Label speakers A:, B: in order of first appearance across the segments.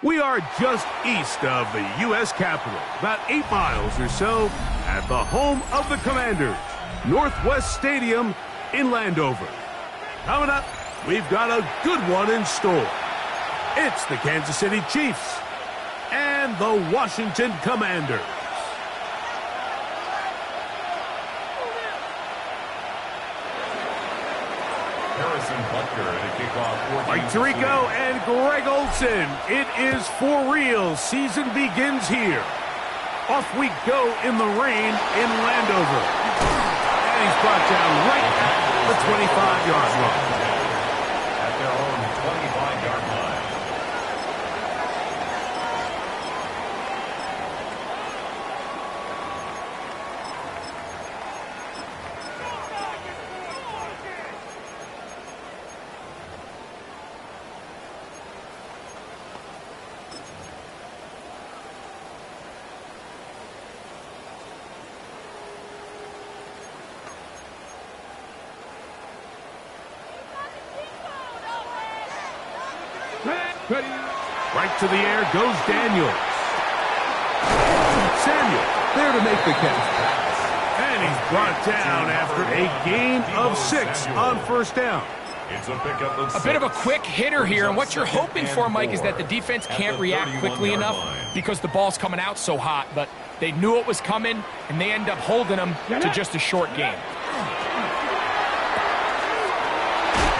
A: We are just east of the U.S. Capitol, about 8 miles or so, at the home of the Commanders, Northwest Stadium in Landover. Coming up, we've got a good one in store. It's the Kansas City Chiefs and the Washington Commanders. Mike Tirico and Greg Olsen. It is for real. Season begins here. Off we go in the rain in Landover. And he's brought down right at the 25-yard line.
B: At their own 25-yard line.
A: Right to the air goes Daniels. Samuel there to make the catch. And he's brought down after a gain of 6 on first down.
B: It's a pickup of 6.
C: A bit of a quick hitter here, and what you're hoping for, Mike, is that the defense can't react quickly enough because the ball's coming out so hot, but they knew it was coming, and they end up holding them to just a short game.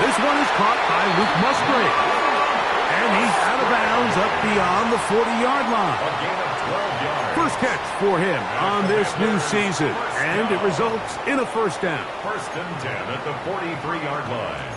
A: This one is caught by Luke Musgrave. And he's out of bounds up beyond the 40-yard line.
B: A gain of 12 yards.
A: First catch for him on this new season, and it results in a first down.
B: First and 10 at the 43-yard line.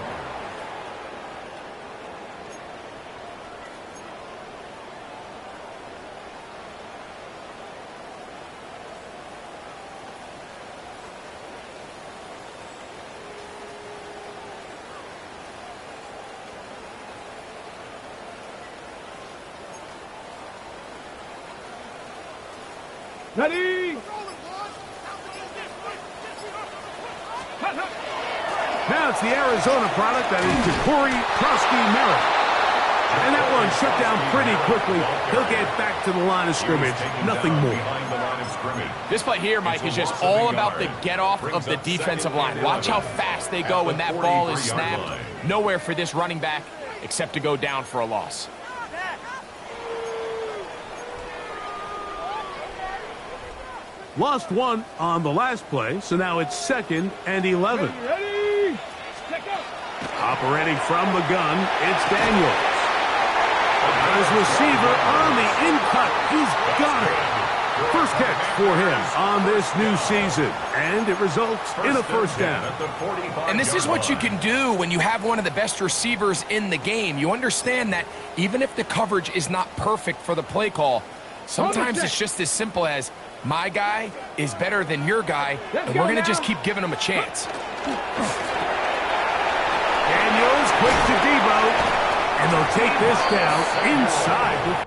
A: Ready? Now it's the Arizona product, that is Ja'Cory Krosky-Merritt. And that one shut down pretty quickly. He'll get back to the line of scrimmage. Nothing more.
C: This play here, Mike, is just all about the get-off of the defensive line. Watch how fast they go when that ball is snapped. Nowhere for this running back except to go down for a loss.
A: Lost one on the last play, so now it's 2nd and 11.
D: Ready?
A: Operating from the gun, it's Daniels. His receiver on the in-cut. He's got it. First catch for him on this new season, and it results in a first down.
C: And this is what you can do when you have one of the best receivers in the game. You understand that even if the coverage is not perfect for the play call, sometimes it's just as simple as, my guy is better than your guy, and we're going to just keep giving him a chance.
A: Daniels quick to Debo, and they'll take this down inside.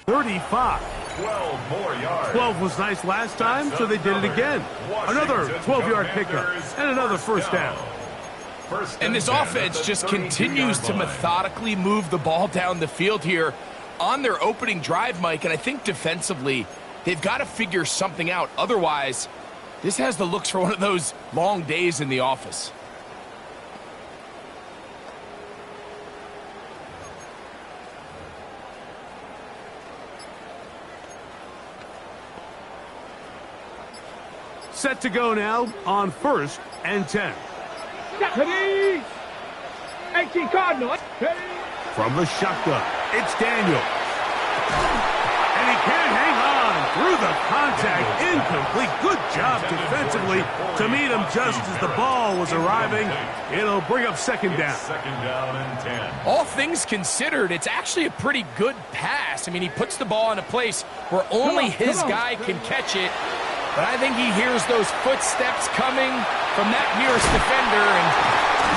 A: .35.
B: 12 more yards.
A: 12 was nice last time, so they did it again. Another 12-yard pickup and another first down.
C: And this offense just continues to methodically move the ball down the field here on their opening drive, Mike, and I think defensively they've got to figure something out. Otherwise, this has the looks for one of those long days in the office.
A: Set to go now on 1st and 10.
D: Ready? 18 Cardinals. Ready?
A: From the shotgun, it's Daniels. And he can't hang on through the contact. Incomplete. Good job defensively to meet him just as the ball was arriving. It'll bring up second down.
B: Second down and 10.
C: All things considered, it's actually a pretty good pass. I mean, he puts the ball in a place where only his guy can catch it. But I think he hears those footsteps coming from that nearest defender, and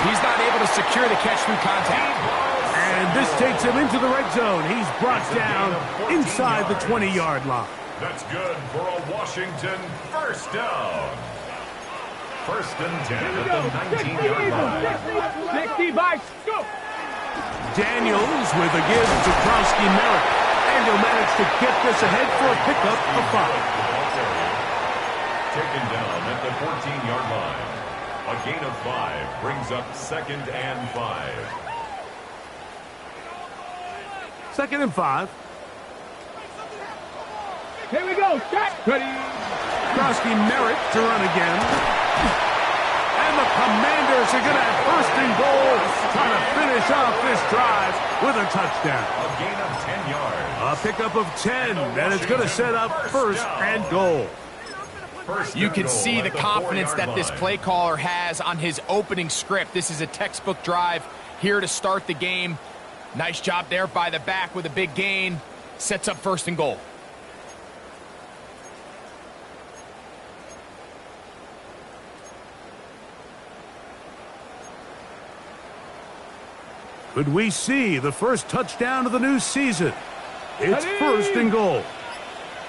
C: he's not able to secure the catch through contact.
A: And this takes him into the red zone. He's brought down inside the 20-yard line.
B: That's good for a Washington first down. First and 10 at the 19-yard line.
D: 60 bikes, go!
A: Daniels with a give to Krowski-Merritt. And he'll manage to get this ahead for a pickup of 5.
B: Taken down at the 14-yard line. A gain of 5 brings up second and 5.
A: Second and 5.
D: Here we go, shot, ready.
A: Krowski-Merritt to run again. And the Commanders are going to have first and goal, trying to finish off this drive with a touchdown.
B: A gain of 10 yards.
A: A pickup of 10, and it's going to set up first and goal.
C: You can see the confidence that this play caller has on his opening script. This is a textbook drive here to start the game. Nice job there by the back with a big gain. Sets up first and goal.
A: Could we see the first touchdown of the new season? It's first and goal.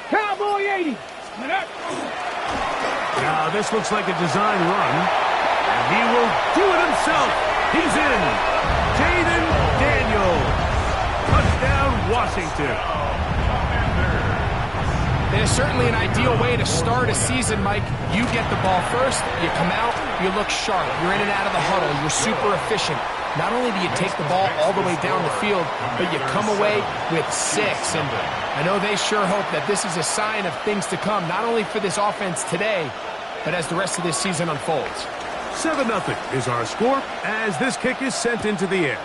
D: Cowboy 80.
A: Now this looks like a design run. And he will do it himself. He's in. Jaden Daniels. Touchdown, Washington.
C: It is certainly an ideal way to start a season, Mike. You get the ball first, you come out, you look sharp. You're in and out of the huddle. You're super efficient. Not only do you take the ball all the way down the field, but you come away with 6. And I know they sure hope that this is a sign of things to come, not only for this offense today, but as the rest of this season unfolds.
A: 7-0 is our score as this kick is sent into the air.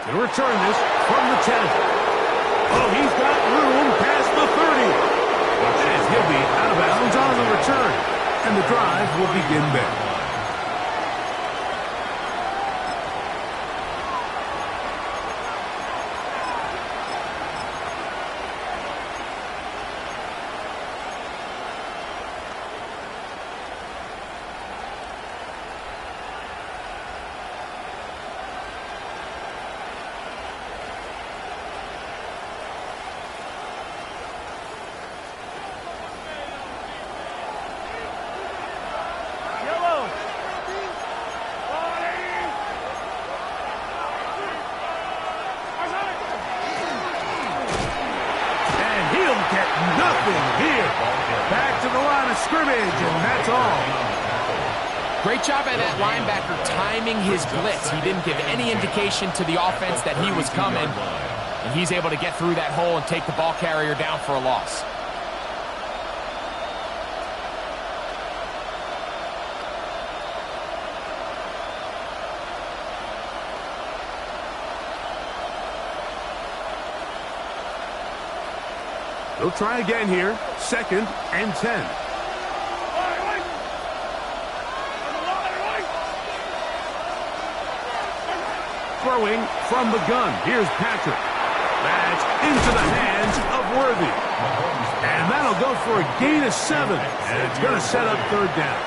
A: To return this from the 10. Oh, he's got room past the 30. And he'll be out of bounds on the return. And the drive will begin there.
C: Great job by that linebacker timing his blitz. He didn't give any indication to the offense that he was coming. And he's able to get through that hole and take the ball carrier down for a loss.
A: They'll try again here. Second and 10. Throwing from the gun. Here's Patrick. That's into the hands of Worthy. And that'll go for a gain of 7. And it's going to set up third down.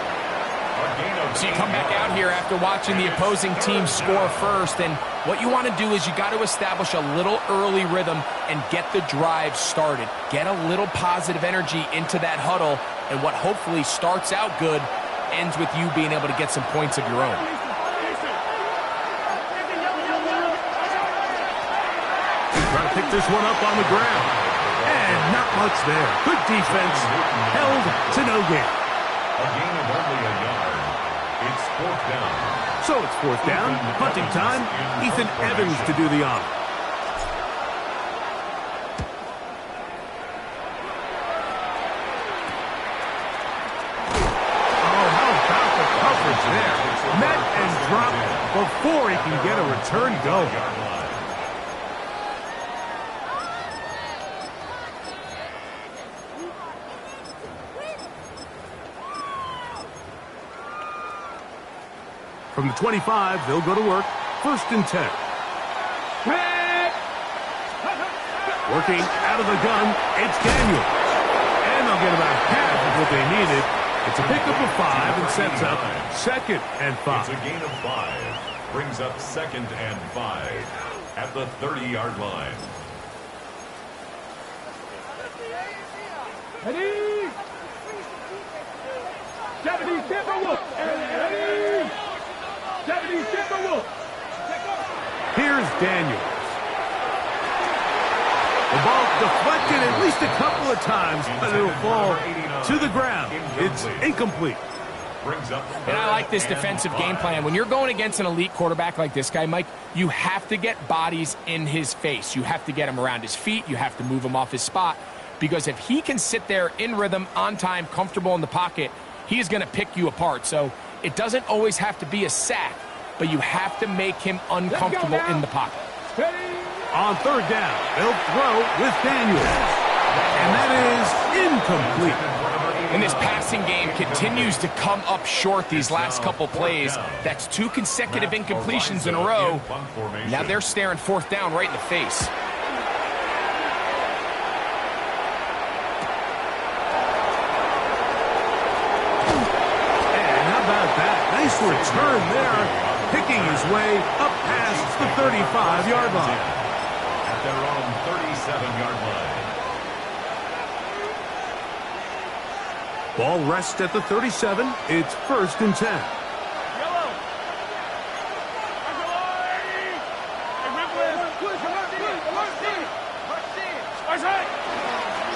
C: So you come back out here after watching the opposing team score first, and what you want to do is you got to establish a little early rhythm and get the drive started. Get a little positive energy into that huddle, and what hopefully starts out good ends with you being able to get some points of your own.
A: Trying to pick this one up on the ground. And not much there. Good defense. Held to no gain.
B: A gain of only a yard. It's fourth down.
A: So it's fourth down. Punting time. Ethan Evans to do the honor. Oh, how about the coverage there? Met and dropped before he can get a return go. From the 25, they'll go to work. 1st and 10. Working out of the gun, it's Daniel. And they'll get about half of what they needed. It's a pickup of 5 and sets up 2nd and 5.
B: It's a gain of 5. Brings up 2nd and 5 at the 30-yard line.
D: Ready? 70 Timberwolves. Ready? 70 Timberwolves.
A: Here's Daniels. The ball deflected at least a couple of times, but it'll fall to the ground. It's incomplete.
C: And I like this defensive game plan. When you're going against an elite quarterback like this guy, Mike, you have to get bodies in his face. You have to get him around his feet. You have to move him off his spot. Because if he can sit there in rhythm, on time, comfortable in the pocket, he's going to pick you apart. So it doesn't always have to be a sack, but you have to make him uncomfortable in the pocket.
A: On 3rd down, they'll throw with Daniels. And that is incomplete.
C: And this passing game continues to come up short these last couple plays. That's 2 consecutive incompletions in a row. Now they're staring 4th down right in the face.
A: And how about that? Nice return there, picking his way up past the 35-yard line.
B: At their own 37-yard line.
A: Ball rests at the 37. It's 1st and 10.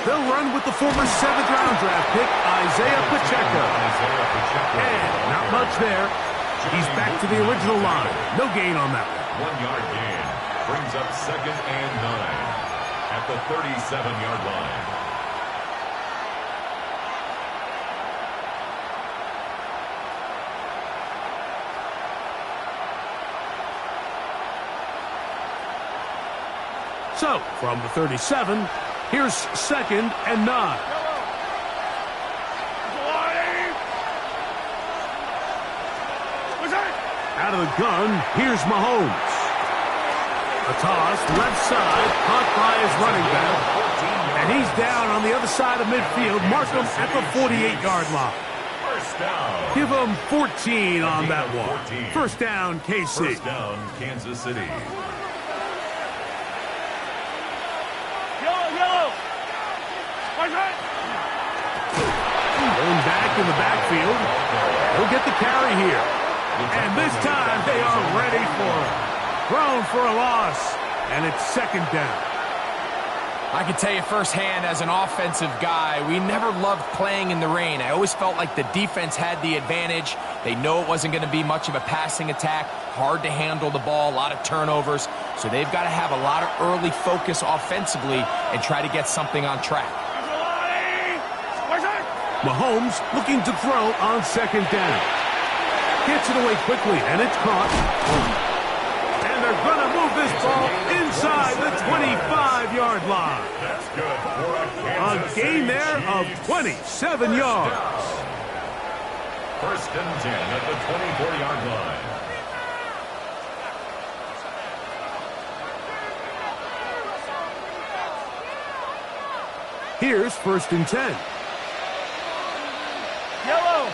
A: They'll run with the former 7th-round draft pick, Isaiah Pacheco. And not much there. He's back to the original line. No gain on that one.
B: 1-yard gain. Brings up 2nd and 9 at the 37-yard line.
A: So, from the 37, here's 2nd and 9. Out of the gun, here's Mahomes. A toss, left side, caught by his running back. And he's down on the other side of midfield. Mark him at the 48-yard line.
B: First down.
A: Give him 14 on that one. 1st down, KC.
B: First down, Kansas City.
A: Going back in the backfield. He'll get the carry here. And this time they are ready for it. Thrown for a loss. And it's 2nd down.
C: I can tell you firsthand as an offensive guy, we never loved playing in the rain. I always felt like the defense had the advantage. They know it wasn't going to be much of a passing attack. Hard to handle the ball, a lot of turnovers. So they've got to have a lot of early focus offensively and try to get something on track.
A: Mahomes looking to throw on 2nd down. Gets it away quickly, and it's caught. And they're going to move this ball inside the 25-yard line.
B: That's good for a
A: gain there of 27 yards.
B: 1st and 10 at the 24-yard line.
A: Here's 1st and 10.
D: Yellow.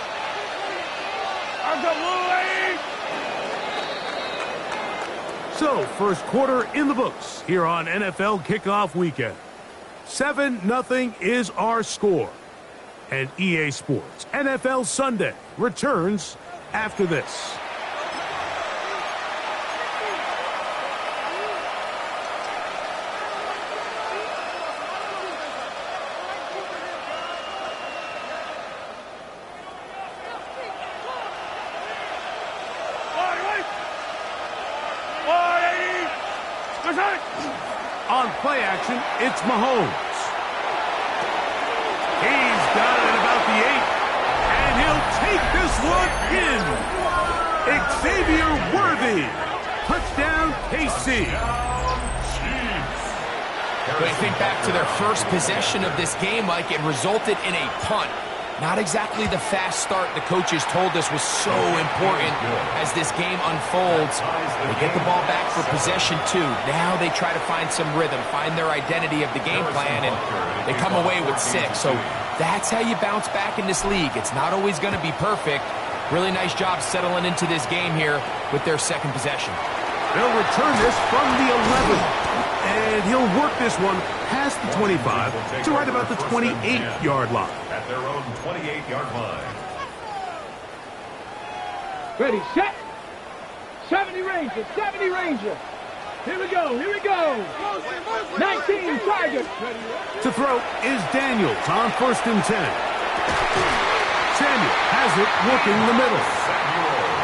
A: So, 1st quarter in the books here on NFL Kickoff Weekend. 7-0 is our score. And EA Sports NFL Sunday returns after this. On play action, it's Mahomes. He's got it at about the 8, and he'll take this one in. Xavier Worthy. Touchdown, KC.
C: When I think back to their first possession of this game, Mike, it resulted in a punt. Not exactly the fast start the coaches told us was so important as this game unfolds. They get the ball back for possession 2. Now they try to find some rhythm, find their identity of the game plan, and they come away with 6. So that's how you bounce back in this league. It's not always going to be perfect. Really nice job settling into this game here with their second possession.
A: They'll return this from the 11. And he'll work this one past the 25 to right about the 28-yard line.
B: At their own 28-yard line.
D: Ready, set. 70 Ranger, 70 Ranger. Here we go, here we go. 19 Tigers.
A: To throw is Daniels on 1st and 10. Samuel has it looking the middle.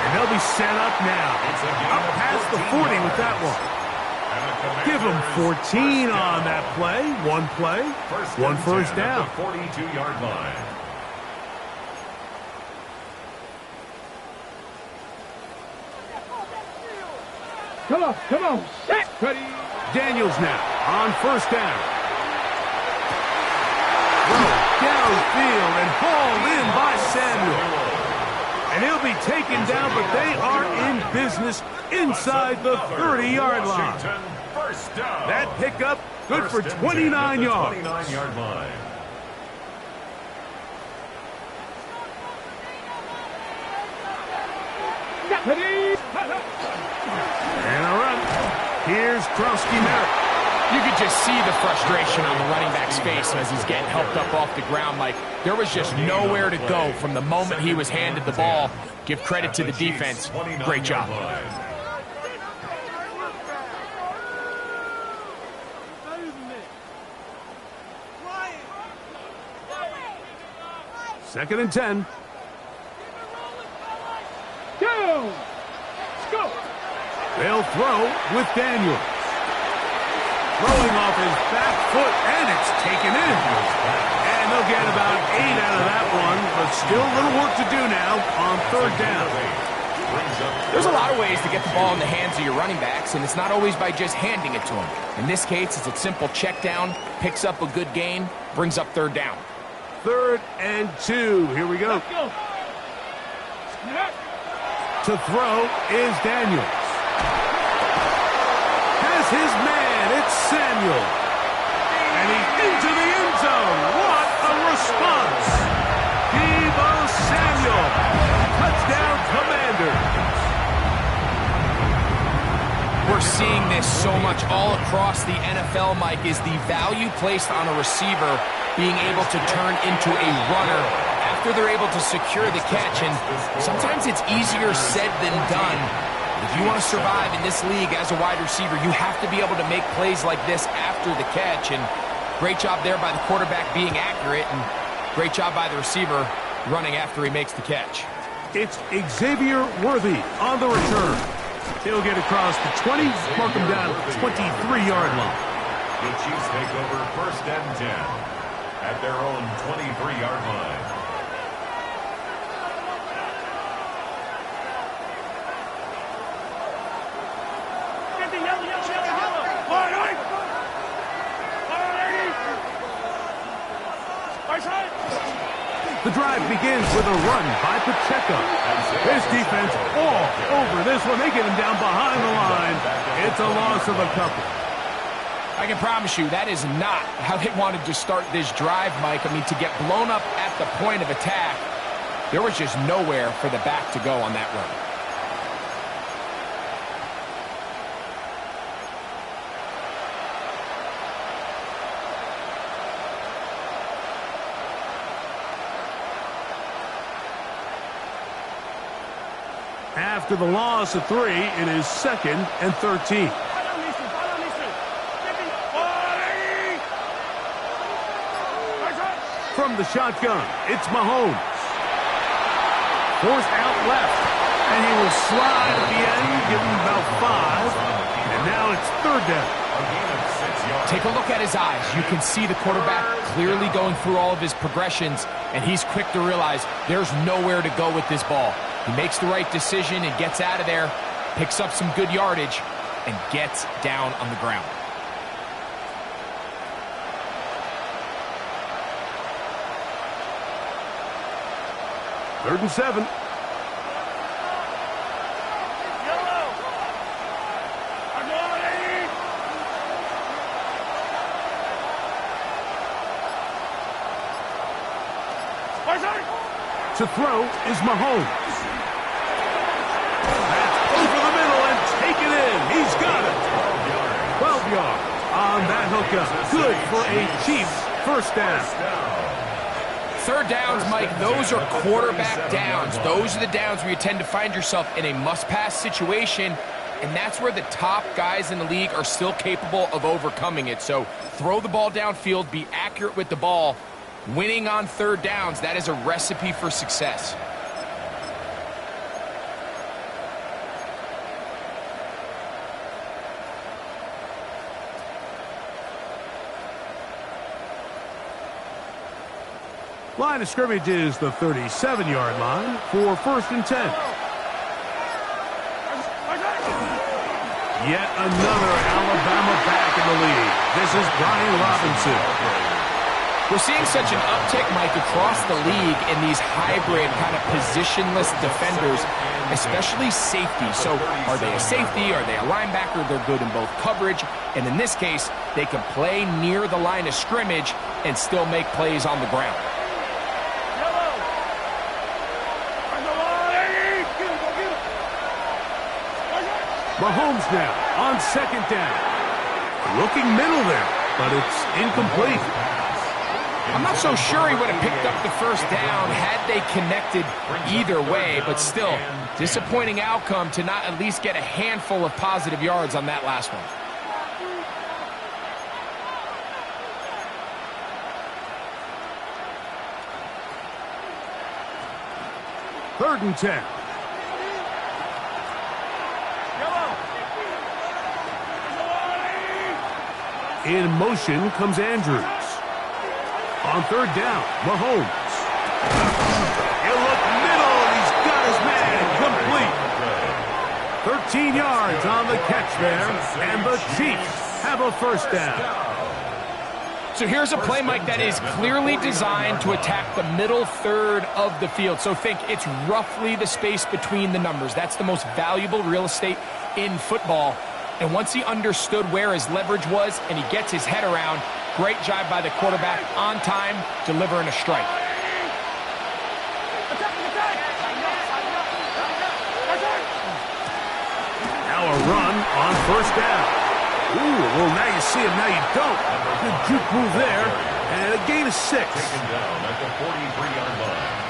A: And they'll be set up now. Up past the 40 with that one. Give them 14 on that play. One play, one first down.
B: 42-yard line.
D: Come on, set. Ready.
A: Daniels now on 1st down. Throw downfield and hauled in by Samuel. And he'll be taken down, but they are in business inside the 30-yard line. That pickup good for 29 yards.
B: 29-yard line.
A: And a run. Here's Krosky-Merritt.
C: You could just see the frustration on the running back's face as he's getting helped up off the ground. Mike, there was just nowhere to go from the moment he was handed the ball. Give credit to the defense. Great job.
A: 2nd and 10.
D: Down. Go.
A: They'll throw with Daniels. Throwing off his back foot, and it's taken in. And they'll get about 8 out of that one, but still a little work to do now on 3rd down.
C: There's a lot of ways to get the ball in the hands of your running backs, and it's not always by just handing it to them. In this case, it's a simple check down, picks up a good gain, brings up 3rd down.
A: 3rd and 2. Here we go.
D: Let's go. Snap.
A: To throw is Daniels. Has his man. It's Samuel. And he's into the end zone. What a response. Deebo Samuel. Touchdown, Commanders.
C: We're seeing this so much all across the NFL, Mike, is the value placed on a receiver being able to turn into a runner after they're able to secure the catch. And sometimes it's easier said than done. If you want to survive in this league as a wide receiver, you have to be able to make plays like this after the catch. And great job there by the quarterback being accurate, and great job by the receiver running after he makes the catch.
A: It's Xavier Worthy on the return. He'll get across the 20, mark him down at the 23-yard line.
B: The Chiefs take over 1st and 10 at their own 23-yard line.
A: The drive begins with a run by Pacheco. His defense all over this one. They get him down behind the line. It's a loss of a couple.
C: I can promise you that is not how they wanted to start this drive, Mike. I mean, to get blown up at the point of attack, there was just nowhere for the back to go on that run.
A: After the loss of 3, it is 2nd and 13. From the shotgun, it's Mahomes. Forced out left, and he will slide at the end, give him about 5. And now it's 3rd down.
C: Take a look at his eyes. You can see the quarterback clearly going through all of his progressions, and he's quick to realize there's nowhere to go with this ball. He makes the right decision and gets out of there, picks up some good yardage, and gets down on the ground.
A: Third and 7. To throw is Mahomes. That's over the middle and take it in. He's got it. 12 yards on that hookup. Good for a Chiefs first down.
C: Third downs, Mike, those are quarterback downs. Those are the downs where you tend to find yourself in a must-pass situation, and that's where the top guys in the league are still capable of overcoming it. So throw the ball downfield, be accurate with the ball. Winning on third downs, that is a recipe for success.
A: Line of scrimmage is the 37-yard line for first and 10. Yet another Alabama back in the league. This is Brian Robinson.
C: We're seeing such an uptick, Mike, across the league in these hybrid kind of positionless defenders, especially safety. So are they a safety? Are they a linebacker? They're good in both coverage. And in this case, they can play near the line of scrimmage and still make plays on the ground.
A: Mahomes now on second down. Looking middle there, but it's incomplete.
C: I'm not so sure he would have picked up the first down had they connected either way, but still, disappointing outcome to not at least get a handful of positive yards on that last one.
A: Third and 10. In motion comes Andrews. On third down, Mahomes. He'll look middle, and he's got his man complete. 13 yards on the catch there, and the Chiefs have a first down.
C: So here's a play, Mike, that is clearly designed to attack the middle third of the field. So think it's roughly the space between the numbers. That's the most valuable real estate in football. And once he understood where his leverage was and he gets his head around, great job by the quarterback on time, delivering a strike.
A: Now a run on first down. Ooh, well, now you see him, now you don't. Good juke move there, and a gain of 6.
B: Taken down at the 43-yard line.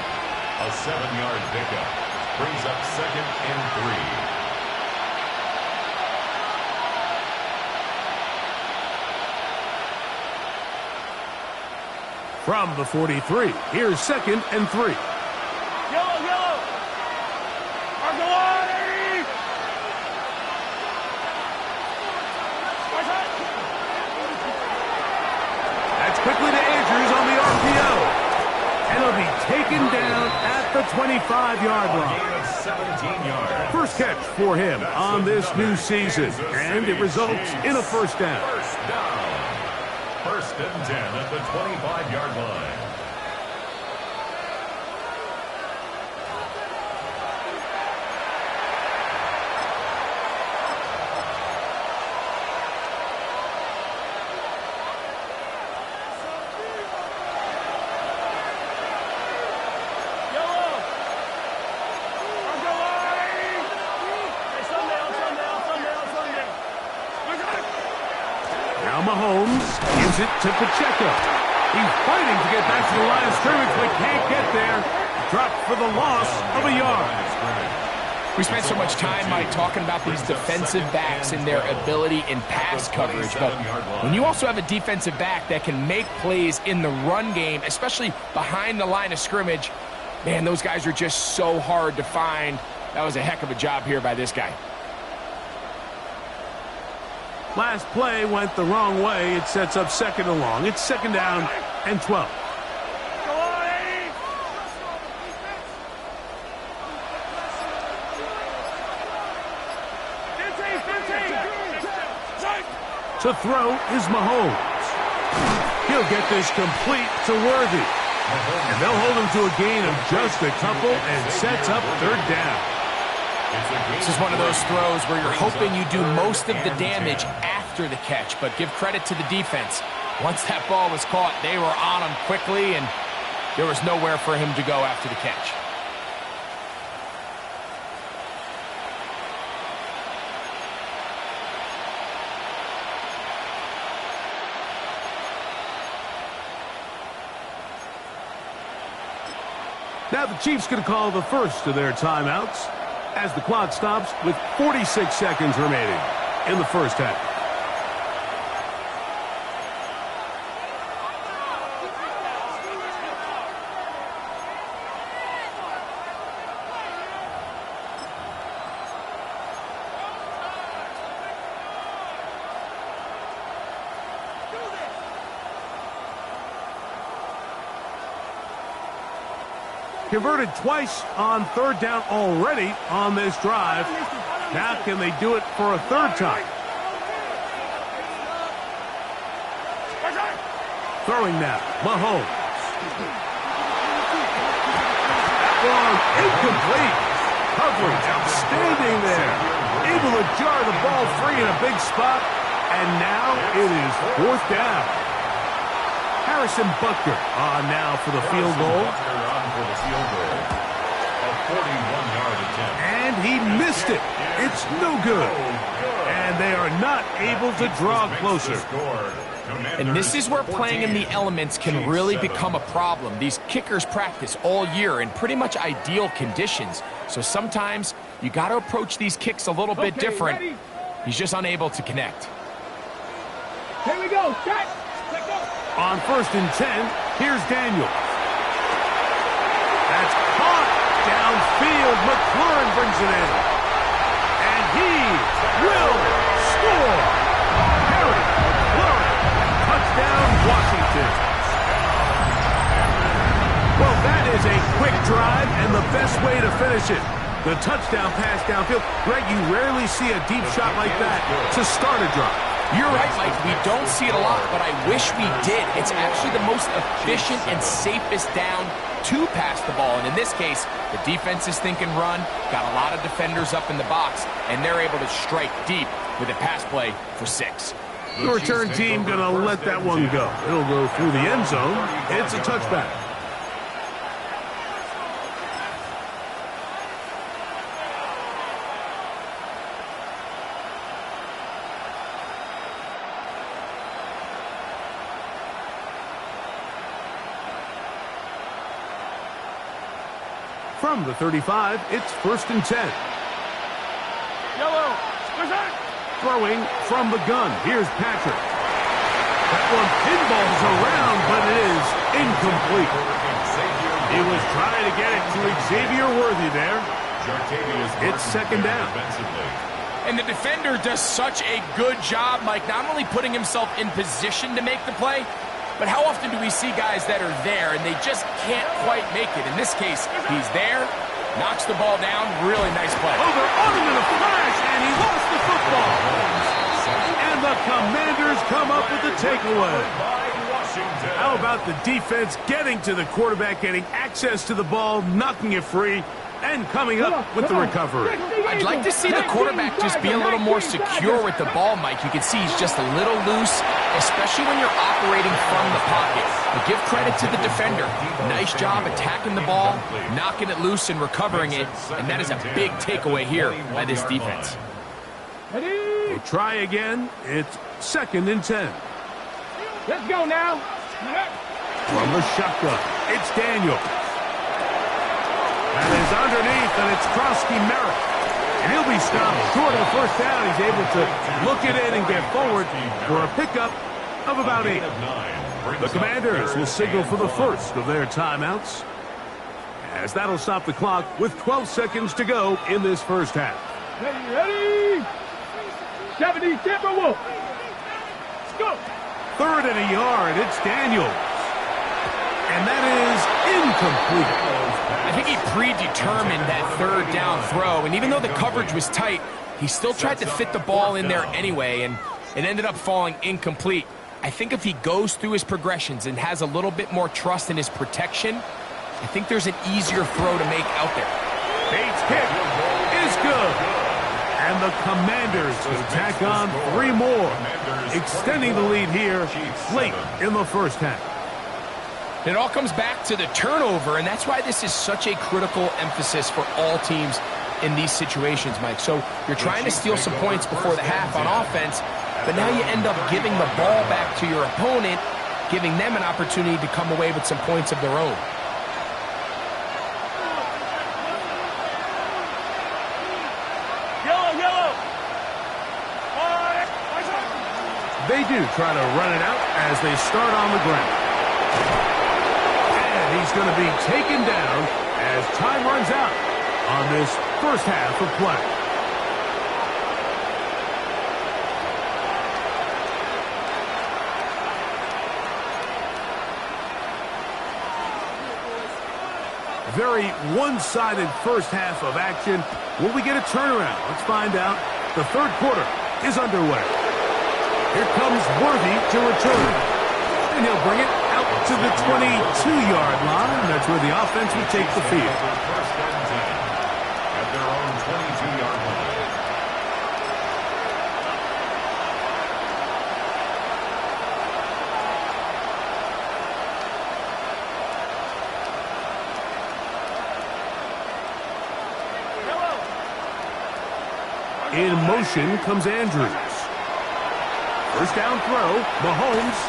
B: A 7-yard pickup brings up second and 3.
A: From the 43, here's second and 3.
D: Yellow! Argolani!
A: That's quickly to Andrews on the RPO. And he'll be taken down at the 25-yard line.
B: Gain of 17 yards.
A: First catch for him on this new season, and it results in a first down.
B: First down. First and 10 at the 25-yard line.
A: Mahomes gives it to Pacheco. He's fighting to get back to the line of scrimmage, but can't get there. Dropped for the loss of a yard.
C: We spent so much time, Mike, talking about these defensive backs and their ability in pass coverage. But when you also have a defensive back that can make plays in the run game, especially behind the line of scrimmage, man, those guys are just so hard to find. That was a heck of a job here by this guy.
A: Last play went the wrong way. It sets up second and long. It's second down and 12. To throw is Mahomes. He'll get this complete to Worthy. And they'll hold him to a gain of just a couple and sets up third down.
C: This is one of those throws where you're hoping you do most of the damage after the catch, but give credit to the defense. Once that ball was caught, they were on him quickly, and there was nowhere for him to go after the catch.
A: Now the Chiefs going to call the first of their timeouts as the clock stops with 46 seconds remaining in the first half. Converted twice on third down already on this drive. Now can they do it for a third time? Throwing now, Mahomes. That one incomplete. Coverage outstanding there. Able to jar the ball free in a big spot. And now it is fourth down. Harrison Butker on now for the field goal. And he missed it. It's no good. And they are not able to draw closer.
C: And this is where playing in the elements can really become a problem. These kickers practice all year in pretty much ideal conditions. So sometimes you got to approach these kicks a little bit different.
D: Ready?
C: He's just unable to connect.
D: Here we go. Set. Let go.
A: On 1st and 10, here's Daniel. That's caught downfield. McLaurin brings it in. And he will score. Harry McLaurin. Touchdown, Washington. Well, that is a quick drive and the best way to finish it. The touchdown pass downfield. Greg, you rarely see a deep shot like that to start a drive.
C: You're right, Mike. We don't see it a lot, but I wish we did. It's actually the most efficient and safest down to pass the ball. And in this case, the defense is thinking run, got a lot of defenders up in the box, and they're able to strike deep with a pass play for 6.
A: The return team going to let that one go. It'll go through the end zone. It's a touchback. From the 35, it's 1st and 10.
D: Yellow.
A: Throwing from the gun. Here's Patrick. That one pinballs around, but it is incomplete. He was trying to get it to Xavier Worthy there. It's 2nd down.
C: And the defender does such a good job, Mike, not only putting himself in position to make the play, but how often do we see guys that are there and they just can't quite make it? In this case, he's there, knocks the ball down, really nice play.
A: Over on him in a flash, and he lost the football. And the Commanders come up with the takeaway. How about the defense getting to the quarterback, getting access to the ball, knocking it free, and coming up with the recovery.
C: I'd like to see the quarterback just be a little more secure with the ball, Mike. You can see he's just a little loose, especially when you're operating from the pocket. But give credit to the defender. Nice job attacking the ball, knocking it loose and recovering it, and that is a big takeaway here by this defense.
A: We'll try again. It's 2nd and 10.
D: Let's go now.
A: From the shotgun, it's Daniel. That is underneath, and it's Krosky Merritt. And he'll be stopped short of 1st down. He's able to look it in and get forward for a pickup of about 8. The Commanders will signal for the first of their timeouts, as that'll stop the clock with 12 seconds to go in this first half.
D: Ready? 70 Timberwolves. Let's go.
A: 3rd and a yard. It's Daniels. And that is incomplete.
C: I think he predetermined that 3rd down throw, and even though the coverage was tight, he still tried to fit the ball in there anyway, and It ended up falling incomplete. I think if he goes through his progressions and has a little bit more trust in his protection, I think there's an easier throw to make out there.
A: Bates' kick is good. And the Commanders will tack on 3 more, extending the lead here late in the first half.
C: It all comes back to the turnover, and that's why this is such a critical emphasis for all teams in these situations, Mike. So you're trying to steal some points before the half on offense, but now you end up giving the ball back to your opponent, giving them an opportunity to come away with some points of their own.
A: They do try to run it out as they start on the ground. And he's going to be taken down as time runs out on this first half of play. Very one-sided first half of action. Will we get a turnaround? Let's find out. The third quarter is underway. Here comes Worthy to return. And he'll bring it out to the 22-yard line. That's where the offense will take the field.
B: First and 10 at their own 22-yard line.
A: In motion comes Andrews. First down throw, Mahomes.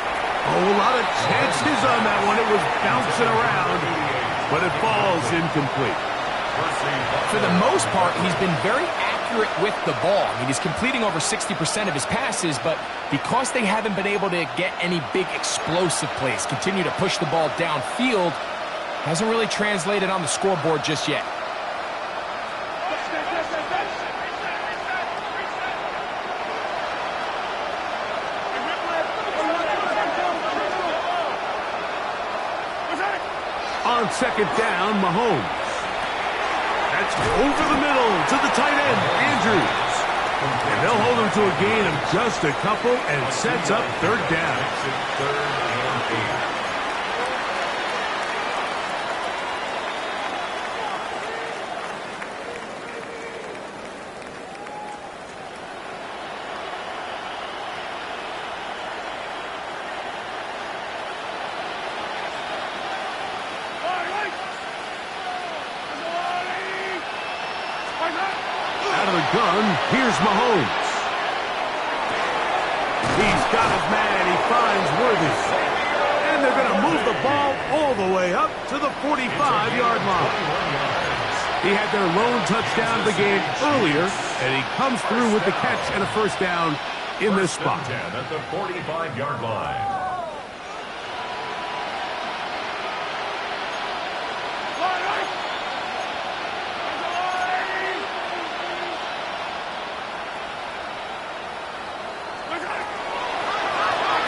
A: A whole lot of chances on that one. It was bouncing around, but it falls incomplete.
C: For the most part, he's been very accurate with the ball. I mean, he's completing over 60% of his passes, but because they haven't been able to get any big explosive plays, continue to push the ball downfield, hasn't really translated on the scoreboard just yet.
A: On second down, Mahomes. That's over the middle to the tight end, Andrews. And they'll hold him to a gain of just a couple and sets up third down.
B: Third and 8.
A: Out of the gun, here's Mahomes. He's got his man. He finds Worthy. And they're going to move the ball all the way up to the 45-yard line. He had their lone touchdown of the game earlier, and he comes through with the catch and a first down in this spot.
B: 10 at the 45-yard line.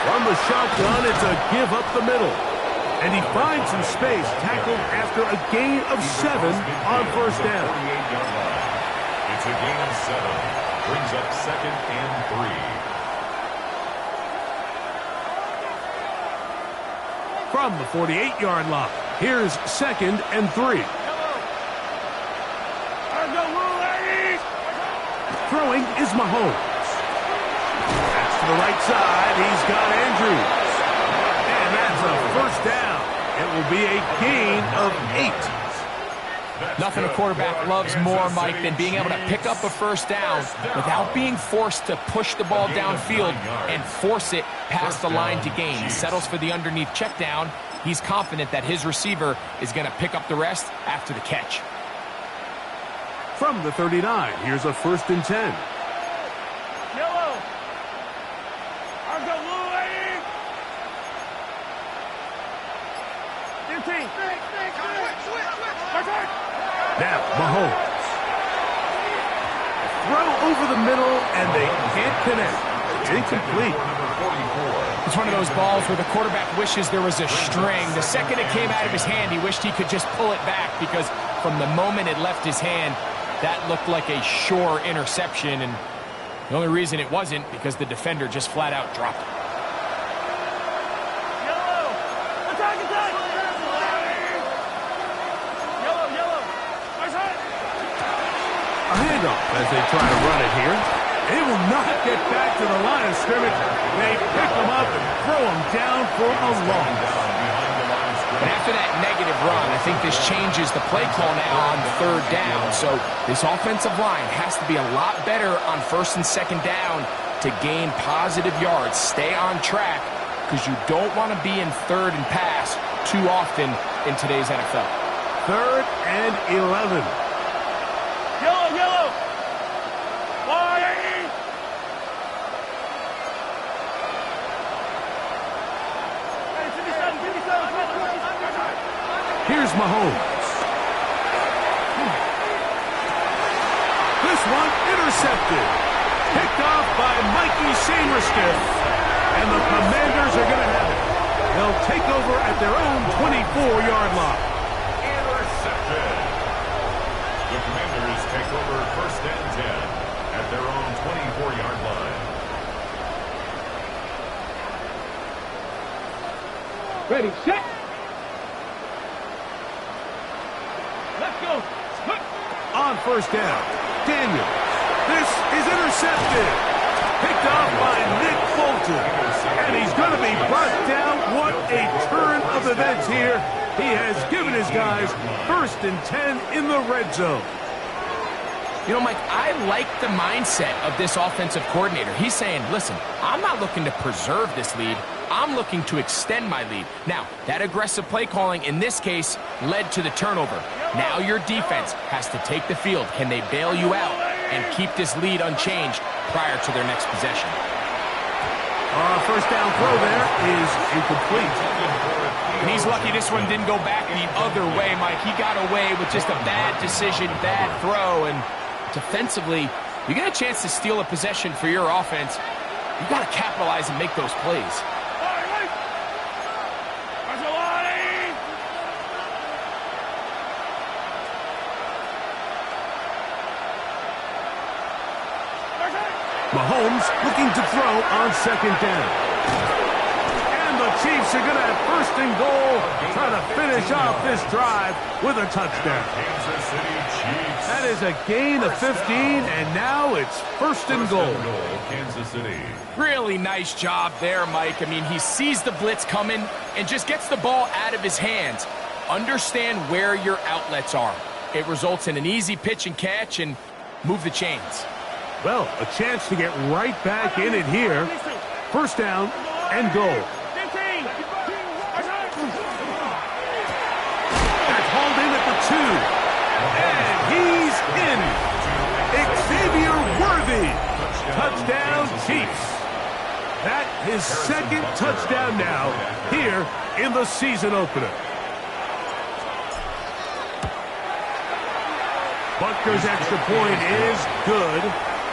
A: From the shotgun, it's a give up the middle. And he finds some space, tackled after a gain of 7 on first down.
B: 48-yard line. It's a gain of 7. Brings up second and 3.
A: From the 48-yard line, here's second and 3. Throwing is Mahomes. That's to the right side. He's got Andrews. And that's a first down. It will be a gain of 8.
C: Nothing a quarterback loves more, Mike, than being able to pick up a first down without being forced to push the ball downfield and force it past the line to gain. He settles for the underneath check down. He's confident that his receiver is going to pick up the rest after the catch.
A: From the 39, here's a first and 10. Now, Mahomes. Throw over the middle, and they can't connect. It's incomplete.
C: It's one of those balls where the quarterback wishes there was a string. The second it came out of his hand, he wished he could just pull it back, because from the moment it left his hand, that looked like a sure interception, and The only reason it wasn't because the defender just flat out dropped it.
D: Yellow! Attack, attack! Yellow, yellow!
A: A handoff as they try to run it here. They will not get back to the line of scrimmage. They pick them up and throw them down for a loss.
C: And after that negative run, I think this changes the play call now on 3rd down. So this offensive line has to be a lot better on 1st and 2nd down to gain positive yards. Stay on track because you don't want to be in 3rd and pass too often in today's NFL.
A: 3rd and 11.
D: Yellow, yellow! Wide!
A: Here's Mahomes. This one intercepted. Picked off by Mikey Sainriskin. And the Commanders are going to have it. They'll take over at their own 24-yard line.
B: Intercepted. The Commanders take over 1st and 10 at their own 24-yard line.
D: Ready, set! Let's go!
A: On 1st down, Daniels. This is intercepted. Picked off by Nick Bolton. And he's going to be brought down. What a turn of events here. He has given his guys 1st and 10 in the red zone.
C: You know, Mike, I like the mindset of this offensive coordinator. He's saying, listen, I'm not looking to preserve this lead. I'm looking to extend my lead. Now, that aggressive play calling in this case led to the turnover. Now your defense has to take the field. Can they bail you out and keep this lead unchanged prior to their next possession?
A: 1st down throw there is incomplete.
C: And he's lucky this one didn't go back the other way, Mike. He got away with just a bad decision, bad throw, and defensively, you get a chance to steal a possession for your offense. You got to capitalize and make those plays.
A: Mahomes looking to throw on 2nd down. And the Chiefs are going to have 1st and goal, trying to finish off this drive with a touchdown.
B: Kansas City Chiefs.
A: That is a gain of 15, and now it's 1st and goal.
B: Kansas City.
C: Really nice job there, Mike. I mean, he sees the blitz coming and just gets the ball out of his hands. Understand where your outlets are. It results in an easy pitch and catch and move the chains.
A: Well, a chance to get right back in it here. 1st down and goal. That's hauled in at the 2. And he's in. Xavier Worthy. Touchdown, Chiefs. That his 2nd touchdown now here in the season opener. Butker's extra point is good.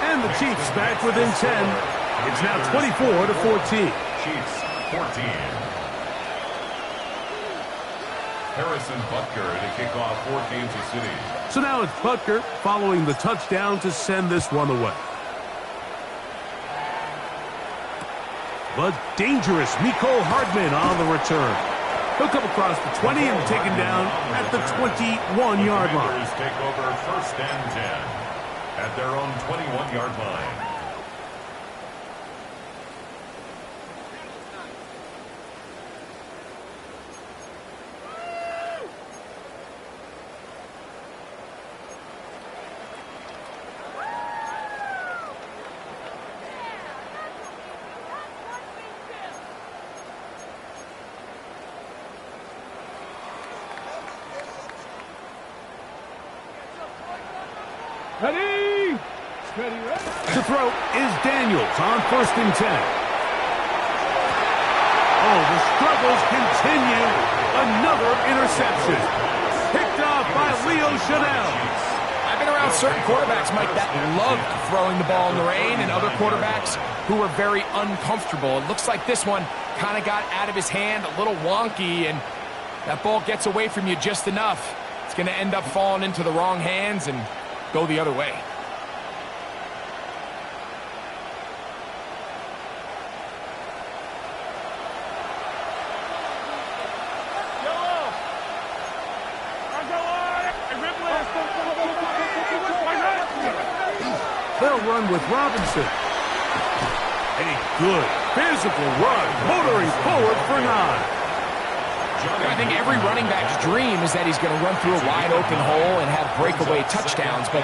A: And the Chiefs back within 10. It's now 24-14.
B: Chiefs 14. Harrison Butker to kick off for Kansas City.
A: So now it's Butker following the touchdown to send this one away. But dangerous Mecole Hardman on the return. He'll come across the 20 and taken down at the 21-yard line.
B: Take over 1st and 10 at their own 21-yard line.
D: Ready! Ready, ready!
A: The throw is Daniels on 1st and 10. Oh, the struggles continue. Another interception. Picked off by Leo Chanel.
C: I've been around certain quarterbacks, Mike, that loved throwing the ball in the rain, and other quarterbacks who were very uncomfortable. It looks like this one kind of got out of his hand, a little wonky, and that ball gets away from you just enough. It's going to end up falling into the wrong hands and go the other way.
A: run with Robinson. A good physical run, motoring forward for 9.
C: I think every running back's dream is that he's going to run through a wide open hole and have breakaway touchdowns, but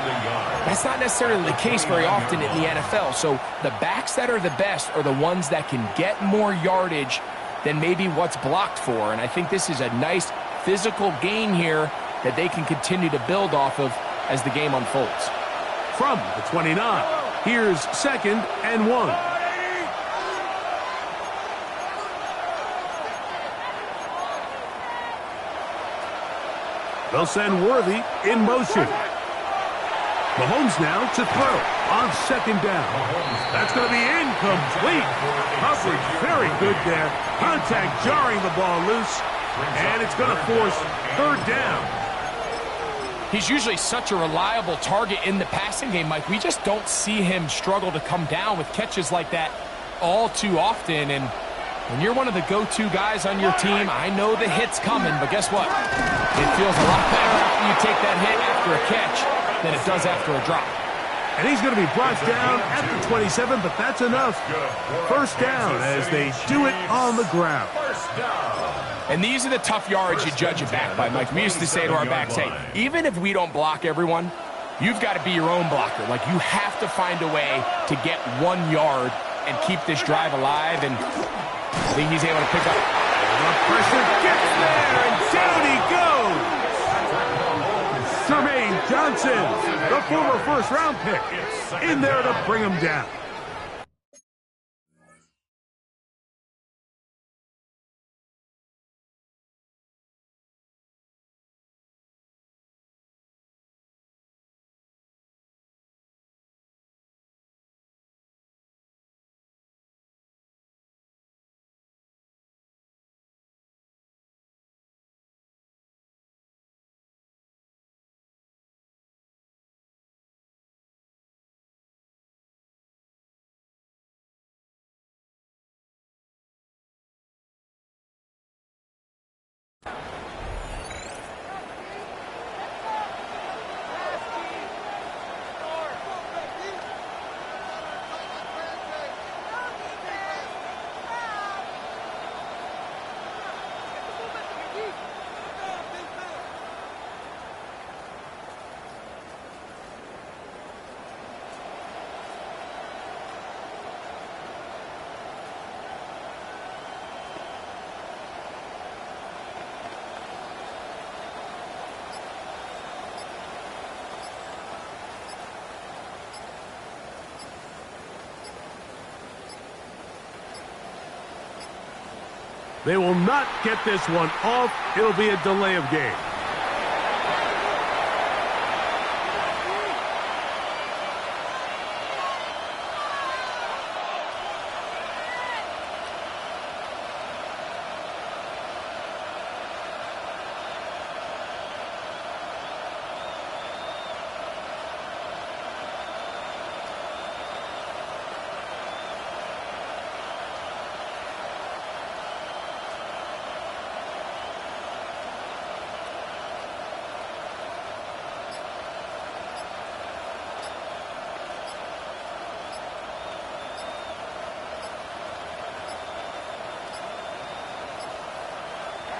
C: that's not necessarily the case very often in the NFL. So the backs that are the best are the ones that can get more yardage than maybe what's blocked for, and I think this is a nice physical gain here that they can continue to build off of as the game unfolds.
A: From the 29, here's 2nd and 1. They'll send Worthy in motion. Mahomes now to throw on 2nd down. That's going to be incomplete. Coverage very good there. Contact jarring the ball loose. And it's going to force 3rd down.
C: He's usually such a reliable target in the passing game, Mike. We just don't see him struggle to come down with catches like that all too often. And when you're one of the go-to guys on your team, I know the hit's coming, but guess what? It feels a lot better after you take that hit after a catch than it does after a drop.
A: And he's going to be brought down at the 27, but that's enough. 1st down as they do it on the ground.
C: And these are the tough yards you judge a back by, Mike. We used to say to our backs, hey, even if we don't block everyone, you've got to be your own blocker. Like, you have to find a way to get 1 yard and keep this drive alive, and I think he's able to pick up.
A: The pressure gets there, and down he goes. Jermaine Johnson, the former 1st-round pick, in there to bring him down. They will not get this one off. It'll be a delay of game.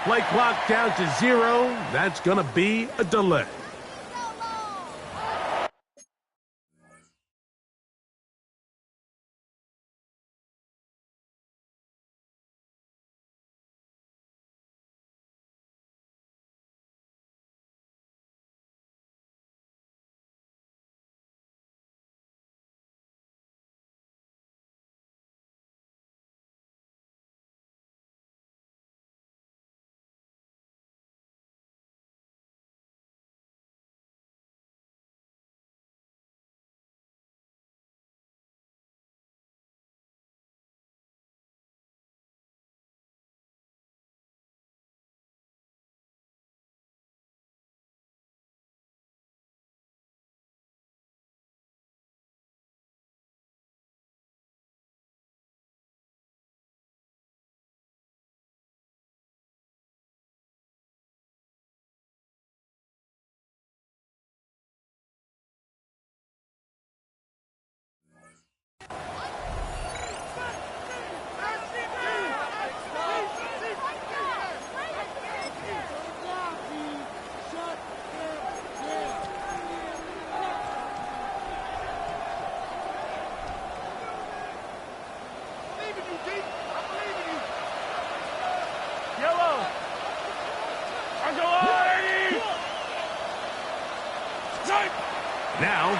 A: Play clock down to 0. That's going to be a delay.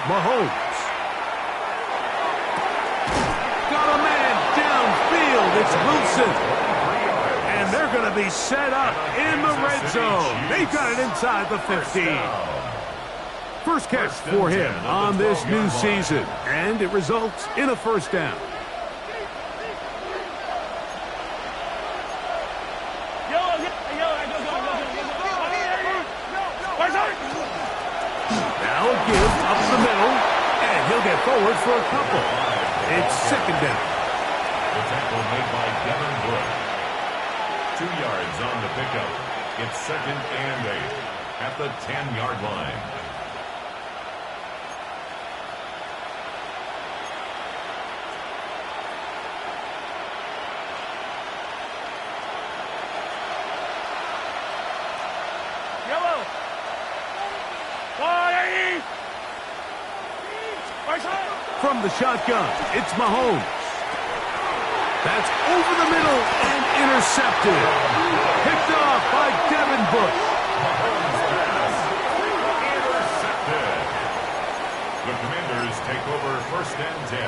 A: Mahomes. Got a man downfield. It's Wilson. And they're going to be set up in the red zone. They've got it inside the 15. First catch for him on this new season. And it results in a first down. Now a give up the middle, and he'll get forward for a couple. It's second down.
B: The tackle made by Devin Bush. 2 yards on the pickup. It's second and 8 at the 10-yard line.
A: From the shotgun, it's Mahomes. That's over the middle and intercepted. Picked off by Devin Bush.
B: Intercepted. The Commanders take over first and 10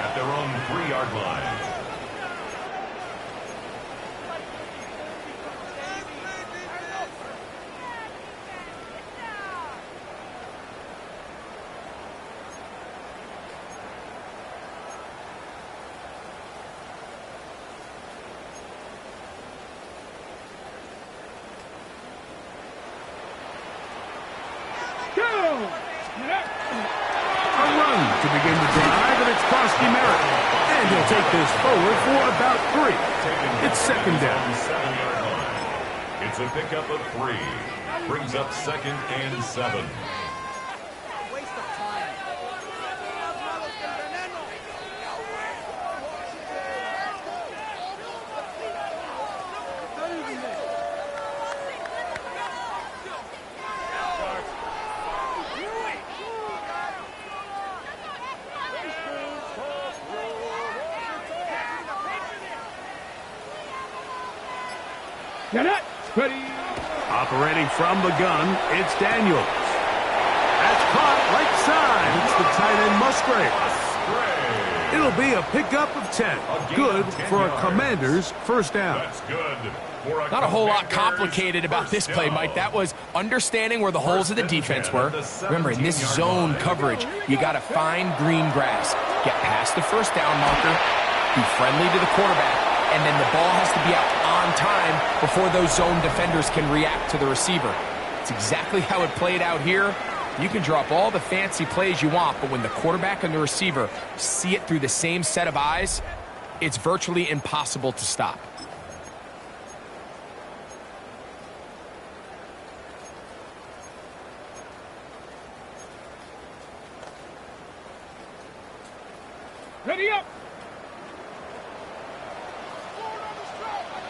B: at their own 3-yard line.
A: A run to begin the drive, and it's Koski Merritt. And he'll take this forward for about 3. It's second down.
B: 7-yard line. It's a pickup of 3. Brings up second and 7.
D: Ready.
A: Operating from the gun, it's Daniels. That's caught right side. It's the tight end Musgrave. It'll be a pickup of 10. Good for a Commander's first down.
B: That's good.
C: Not a whole lot complicated about this play, Mike. That was understanding where the holes of the defense were. Remember, in this zone coverage, you got to find green grass. Get past the first down marker. Be friendly to the quarterback. And then the ball has to be out on time before those zone defenders can react to the receiver. It's exactly how it played out here. You can drop all the fancy plays you want, but when the quarterback and the receiver see it through the same set of eyes, it's virtually impossible to stop.
D: Ready up.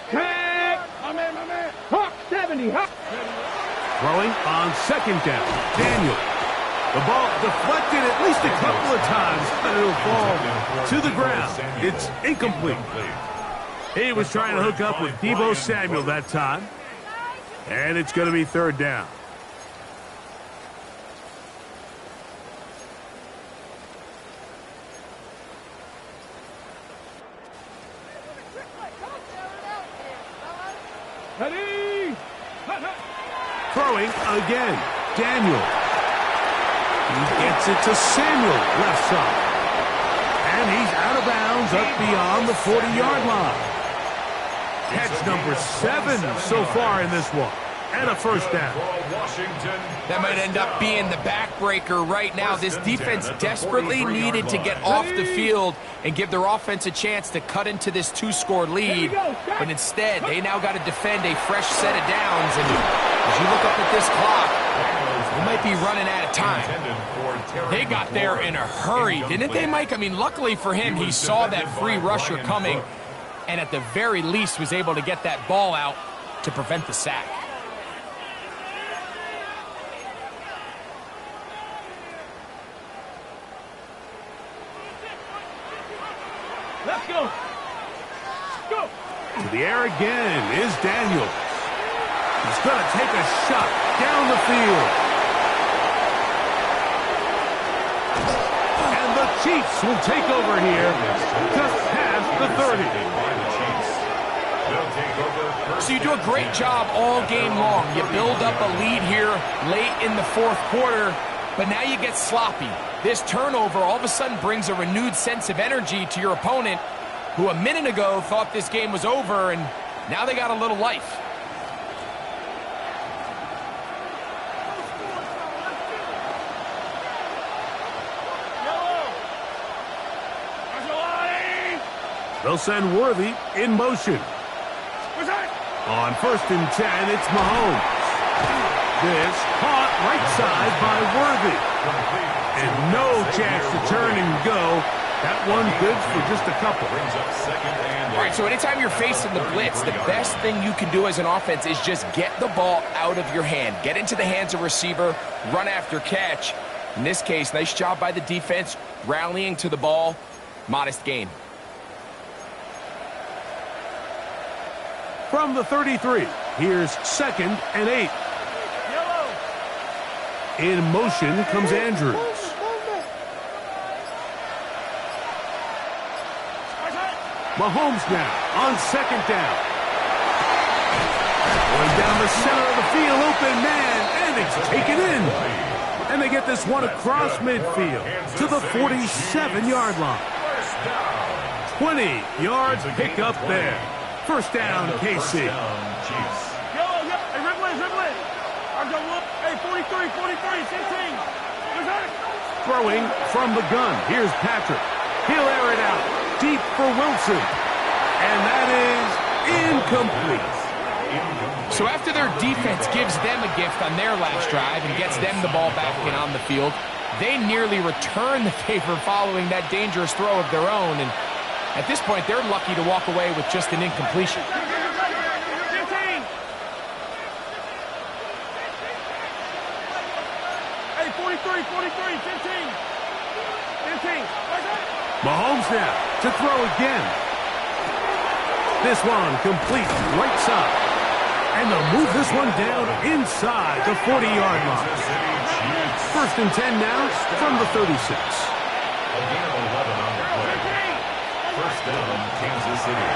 D: Tag. My man. Hawk 70. Hawk.
A: Throwing on second down. Daniel. The ball deflected at least a couple of times, but it'll fall to the ground. It's incomplete. He was trying to hook up with Deebo Samuel that time. And it's going to be third down.
D: Ready.
A: Throwing again. Daniel. He gets it to Samuel, left side. And he's out of bounds up beyond the 40-yard line. Catch number 7 so far in this one. And a first down.
C: That might end up being the backbreaker right now. This defense desperately needed to get off the field and give their offense a chance to cut into this 2-score lead. But instead, they now got to defend a fresh set of downs. And as you look up at this clock, they might be running out of time. They got there in a hurry, didn't they, Mike? I mean, luckily for him, he saw that free rusher coming and at the very least was able to get that ball out to prevent the sack.
D: Let's go. Go.
A: To the air again is Daniels. He's going to take a shot down the field. Chiefs will take over here just past the 30.
C: So you do a great job all game long. You build up a lead here late in the fourth quarter, but now you get sloppy. This turnover all of a sudden brings a renewed sense of energy to your opponent, who a minute ago thought this game was over, and now they got a little life.
A: They'll send Worthy in motion. On 1st and 10, it's Mahomes. This caught right side by Worthy. And no chance to turn and go. That one good for just a couple.
C: All right, so anytime you're facing the blitz, the best thing you can do as an offense is just get the ball out of your hand. Get into the hands of receiver, run after catch. In this case, nice job by the defense, rallying to the ball. Modest gain.
A: From the 33, here's 2nd and 8. In motion comes Andrews. Mahomes now on 2nd down. Going down the center of the field, open man, and it's taken in. And they get this one across midfield to the 47-yard line. 20 yards pickup there. 1st down, KC. Throwing from the gun. Here's Patrick. He'll air it out. Deep for Wilson. And that is incomplete.
C: So after their defense gives them a gift on their last drive and gets them the ball back and on the field, they nearly return the favor following that dangerous throw of their own. And at this point, they're lucky to walk away with just an incompletion.
A: Mahomes now to throw again. This one complete right side. And they'll move this one down inside the 40-yard line. 1st and 10 now from the 36.
B: First down, Kansas City.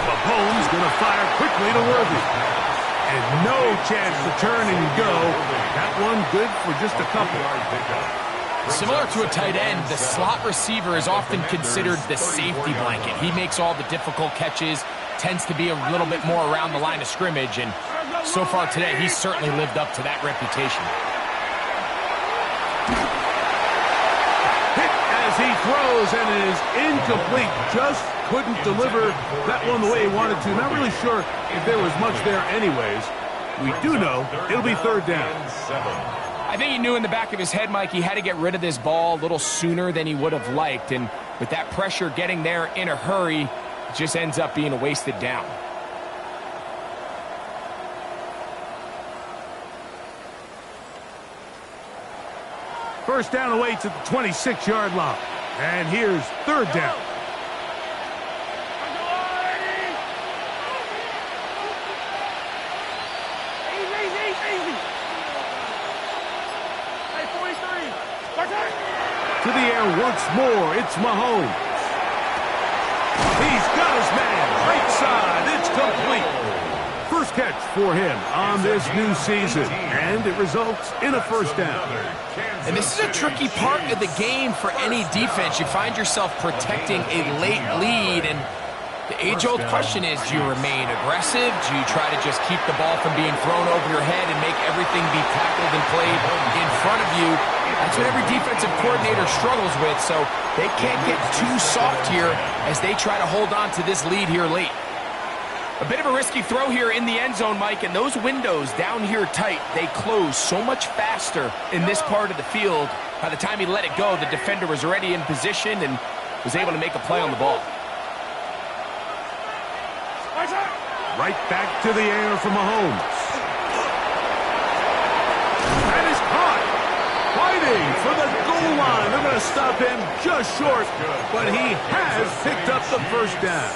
A: Mahomes going to fire quickly to Worthy. And no chance to turn and go. That one good for just a couple.
C: Similar to a tight end, the slot receiver is often considered the safety blanket. He makes all the difficult catches, tends to be a little bit more around the line of scrimmage, and so far today, he's certainly lived up to that reputation.
A: As he throws and is incomplete, just couldn't deliver that one the way he wanted to. Not really sure if there was much there anyways. We do know it'll be 3rd down.
C: I think he knew in the back of his head, Mike, he had to get rid of this ball a little sooner than he would have liked, and with that pressure getting there in a hurry, it just ends up being a wasted down.
A: First down away to the 26-yard line. And here's 3rd down. To the air once more, it's Mahomes. He's got his man, right side, it's complete. First catch for him on this new season, and it results in a 1st down.
C: And this is a tricky part of the game for any defense. You find yourself protecting a late lead, and the age-old question is, do you remain aggressive? Do you try to just keep the ball from being thrown over your head and make everything be tackled and played in front of you? That's what every defensive coordinator struggles with, so they can't get too soft here as they try to hold on to this lead here late. A bit of a risky throw here in the end zone, Mike, and those windows down here tight, they close so much faster in this part of the field. By the time he let it go, the defender was already in position and was able to make a play on the ball.
A: Right back to the air for Mahomes. That is caught. Fighting for the goal line. They're going to stop him just short, but he has picked up the 1st down.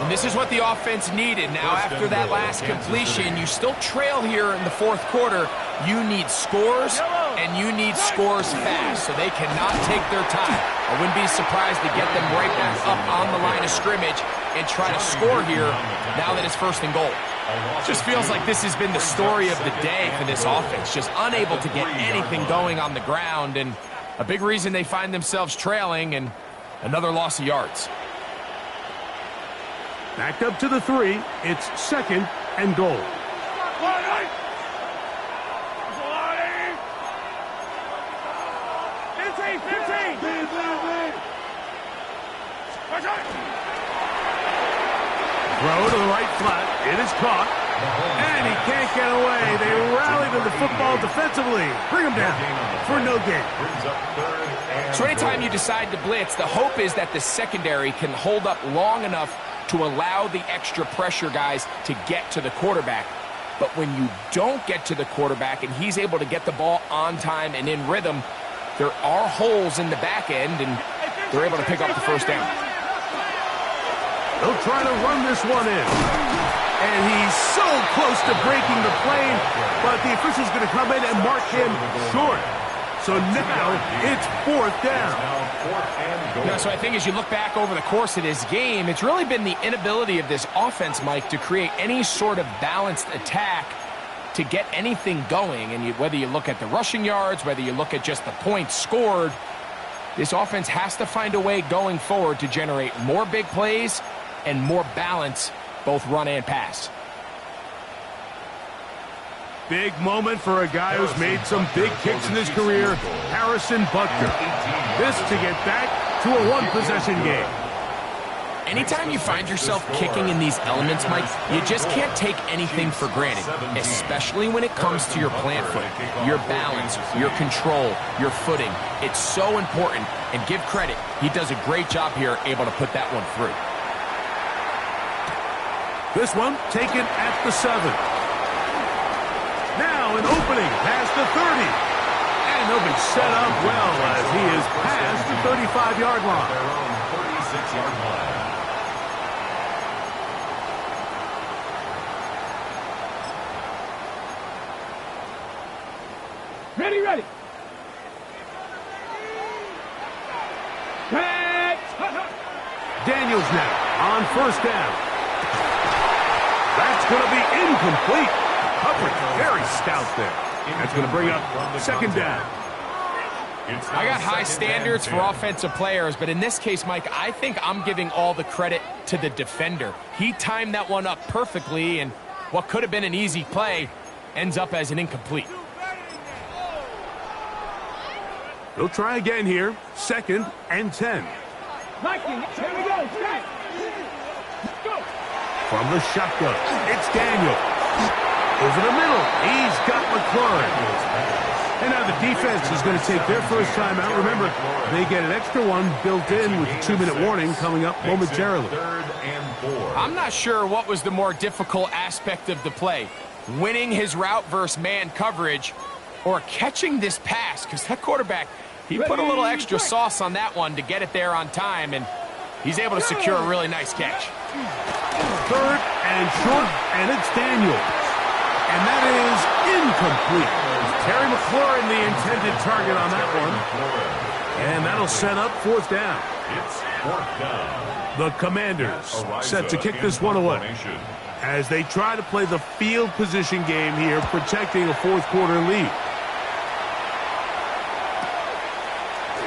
C: And this is what the offense needed. Now, after that last completion, you still trail here in the 4th quarter. You need scores and you need scores fast, so they cannot take their time. I wouldn't be surprised to get them right back up on the line of scrimmage and try to score here now that it's 1st and goal. Just feels like this has been the story of the day for this offense, just unable to get anything going on the ground, and a big reason they find themselves trailing and another loss of yards.
A: Back up to the 3. It's 2nd and goal. Throw to the right flat. It is caught. And he can't get away. They rally to the football defensively. Bring him down for no gain.
C: So anytime you decide to blitz, the hope is that the secondary can hold up long enough to allow the extra pressure guys to get to the quarterback. But when you don't get to the quarterback and he's able to get the ball on time and in rhythm, there are holes in the back end, and they're able to pick up the 1st down.
A: They'll try to run this one in. And he's so close to breaking the plane, but the official's going to come in and mark him short. So now it's 4th down.
C: So I think as you look back over the course of this game, it's really been the inability of this offense, Mike, to create any sort of balanced attack to get anything going. And whether you look at the rushing yards, whether you look at just the points scored, this offense has to find a way going forward to generate more big plays and more balance, both run and pass.
A: Big moment for a guy who's made some big kicks in his career, Harrison Butker. This to get back to a 1-possession game.
C: Anytime you find yourself kicking in these elements, Mike, you just can't take anything for granted, especially when it comes to your plant foot, your balance, your control, your footing. It's so important, and give credit, he does a great job here able to put that one through.
A: This one taken at the 7. Now an opening past the 30. And they'll be set up well as he is past the 35-yard line.
B: Their own 36-yard line.
D: Ready.
A: Daniels now on 1st down. That's going to be incomplete. Coverage very stout there. That's going to bring up 2nd down.
C: I got high standards for offensive players, but in this case, Mike, I think I'm giving all the credit to the defender. He timed that one up perfectly, and what could have been an easy play ends up as an incomplete.
A: They'll try again here. 2nd and 10.
D: Mikey, here we go. Go.
A: From the shotgun, it's Daniel. Over the middle, he's got McLaurin. And now the defense is going to take their first time out. Remember, they get an extra one built in with the 2-minute warning coming up momentarily.
B: 3rd and 4.
C: I'm not sure what was the more difficult aspect of the play, winning his route versus man coverage or catching this pass, because that quarterback, he put a little extra sauce on that one to get it there on time, and he's able to secure a really nice catch.
A: 3rd and short, and it's Daniel. And that is incomplete. Terry McLaurin, the intended target on that one. And that'll set up 4th down.
B: It's 4th down.
A: The Commanders set to kick this one away as they try to play the field position game here, protecting a 4th quarter lead.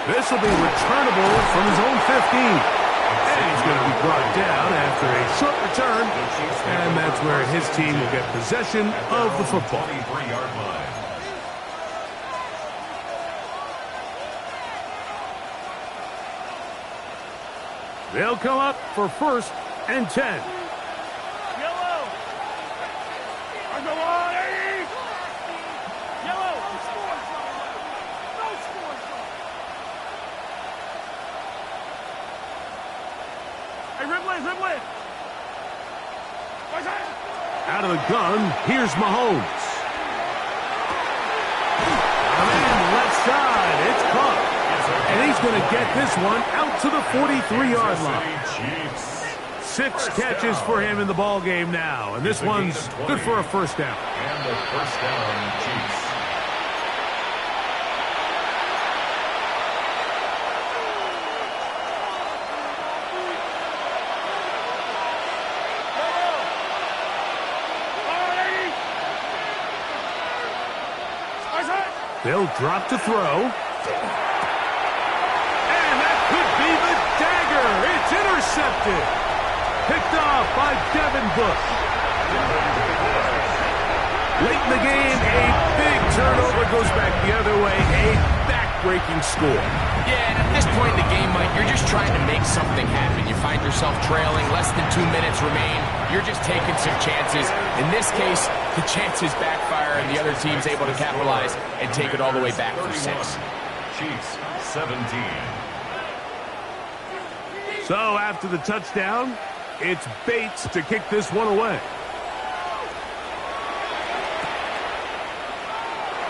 A: This will be returnable from his own 15. And he's going to be brought down after a short return. And that's where his team will get possession of the football.
B: 23-yard line.
A: They'll come up for 1st and 10. Out of the gun, here's Mahomes. Left side, it's caught. And he's going to get this one out to the 43-yard line. 6 catches for him in the ball game now. And this one's good for a 1st down.
B: And the 1st down, Chiefs.
A: They'll drop to throw. And that could be the dagger. It's intercepted. Picked off by Devin Bush. Late in the game, a big turnover goes back the other way. A back-breaking score.
C: Yeah, and at this point in the game, Mike, you're just trying to make something happen. You find yourself trailing, less than 2 minutes remain. You're just taking some chances. In this case, the chances backfire, and the other team's able to capitalize and take it all the way back for 6.
B: Chiefs, 17.
A: So after the touchdown, it's Bates to kick this one away.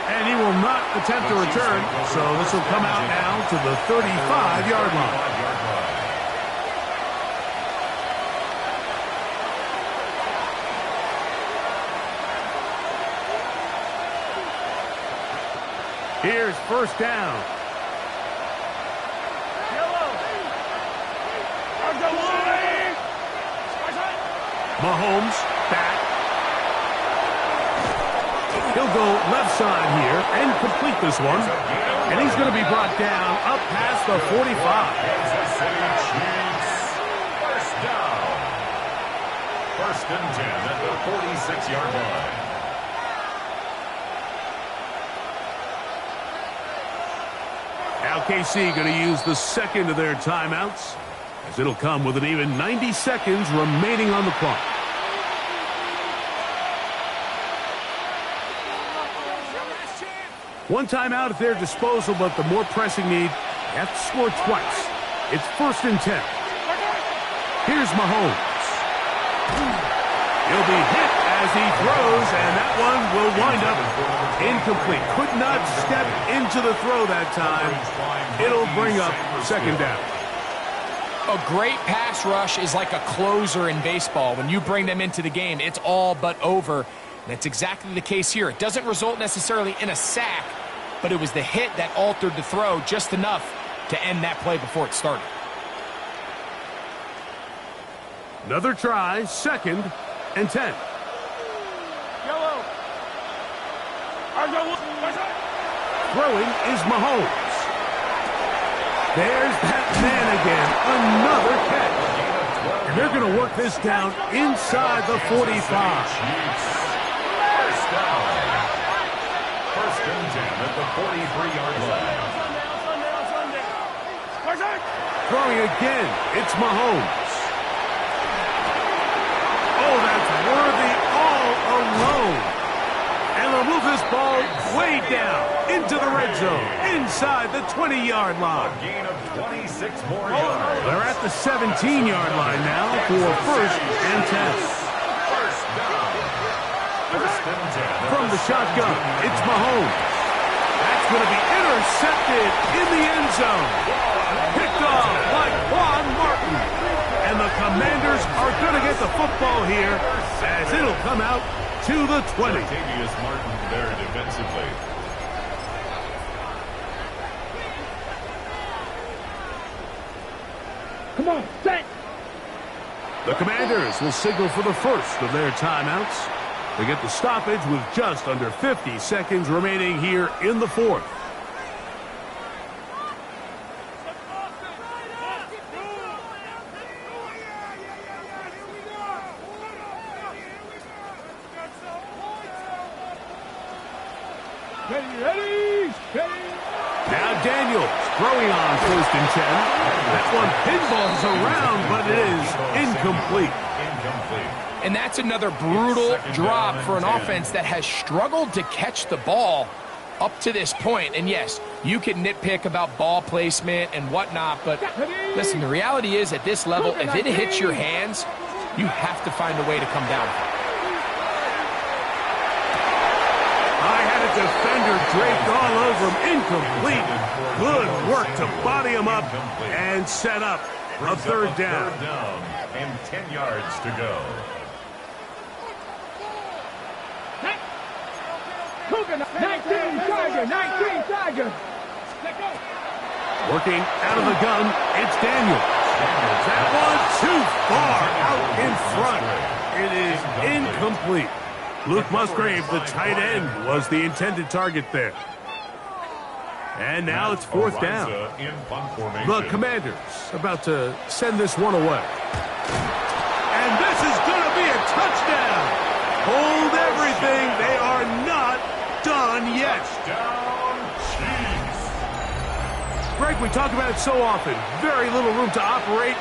A: And he will not attempt to return, so this will come out now to the 35-yard line. Here's first down. Mahomes back. He'll go left side here and complete this one. And he's going to be brought down up past the 45.
B: Kansas City Chiefs. First down. First and 10 at the 46-yard line.
A: Now KC going to use the second of their timeouts, as it'll come with an even 90 seconds remaining on the clock. One timeout at their disposal, but the more pressing need, they have to score twice. It's first and 10. Here's Mahomes. He'll be hit as he throws, and that one will wind up incomplete. Could not step into the throw that time. It'll bring up second down.
C: A great pass rush is like a closer in baseball. When you bring them into the game, it's all but over. And that's exactly the case here. It doesn't result necessarily in a sack, but it was the hit that altered the throw just enough to end that play before it started.
A: Another try, second and 10. Throwing is Mahomes. There's that man again. Another catch. And they're going to work this down inside the 45.
B: First down. First and 10 at the 43-yard line.
A: Throwing again. It's Mahomes. Oh, that's worthy all alone. And they'll move this ball way down into the red zone, inside the 20-yard line.
B: A gain of 26 more yards.
A: They're at the 17-yard line now for first and 10.
B: First down. First and 10.
A: From the shotgun, it's Mahomes. That's going to be intercepted in the end zone. Picked off by Quan Martin. And the Commanders are going to get the football here as it'll come out to the 20.
B: Latavius Martin there defensively.
D: Come on, set.
A: The Commanders will signal for the first of their timeouts. They get the stoppage with just under 50 seconds remaining here in the fourth.
D: Ready.
A: Now Daniels throwing on first and 10. That one pinballs around, but it is incomplete.
C: And that's another brutal drop for an offense that has struggled to catch the ball up to this point. And yes, you can nitpick about ball placement and whatnot, but listen, the reality is at this level, if it hits your hands, you have to find a way to come down.
A: I had a defender draped all over him. Incomplete. Good work to body him up and set up a third down.
B: Third down and 10 yards to go.
D: Cougar, 19 Tiger.
A: Working out of the gun, it's Daniels. That one too far out in front. It is incomplete. Luke Musgrave, the tight end, was the intended target there. And now it's fourth down. The Commanders about to send this one away. And this is going to be a touchdown. Hold everything. They are not done yet. Greg, we talk about it so often. Very little room to operate.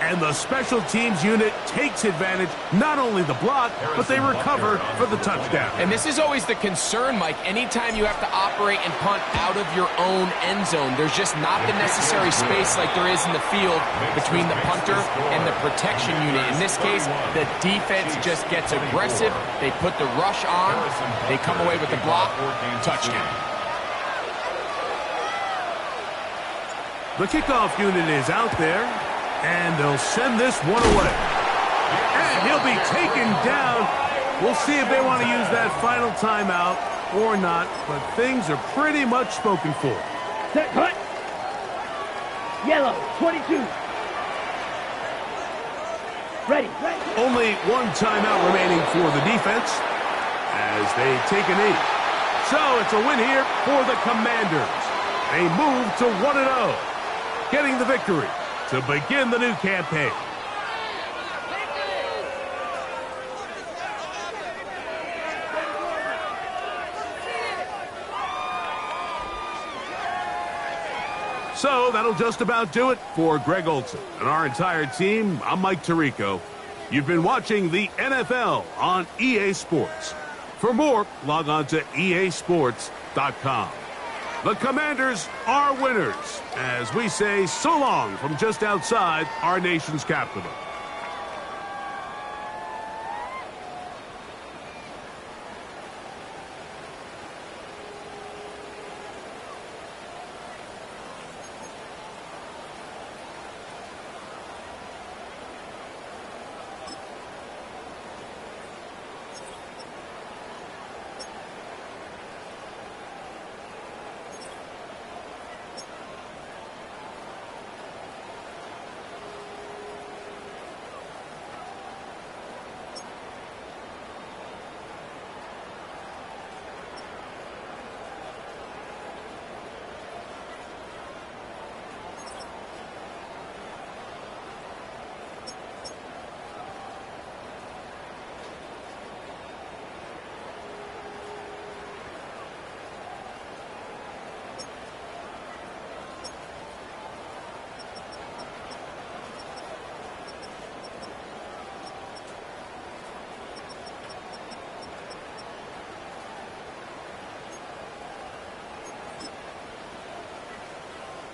A: And the special teams unit takes advantage, not only the block, but they recover for the touchdown.
C: And this is always the concern, Mike. Anytime you have to operate and punt out of your own end zone, there's just not the necessary space like there is in the field between the punter and the protection unit. In this case, the defense just gets aggressive. They put the rush on. They come away with the block. Touchdown.
A: The kickoff unit is out there. And they'll send this one away. And he'll be taken down. We'll see if they want to use that final timeout or not, but things are pretty much spoken for.
D: Set, cut. Yellow, 22. Ready.
A: Only one timeout remaining for the defense as they take a knee. So it's a win here for the Commanders. They move to 1-0, getting the victory to begin the new campaign. So that'll just about do it for Greg Olson and our entire team. I'm Mike Tirico. You've been watching the NFL on EA Sports. For more, log on to easports.com. The Commanders are winners, as we say so long from just outside our nation's capital.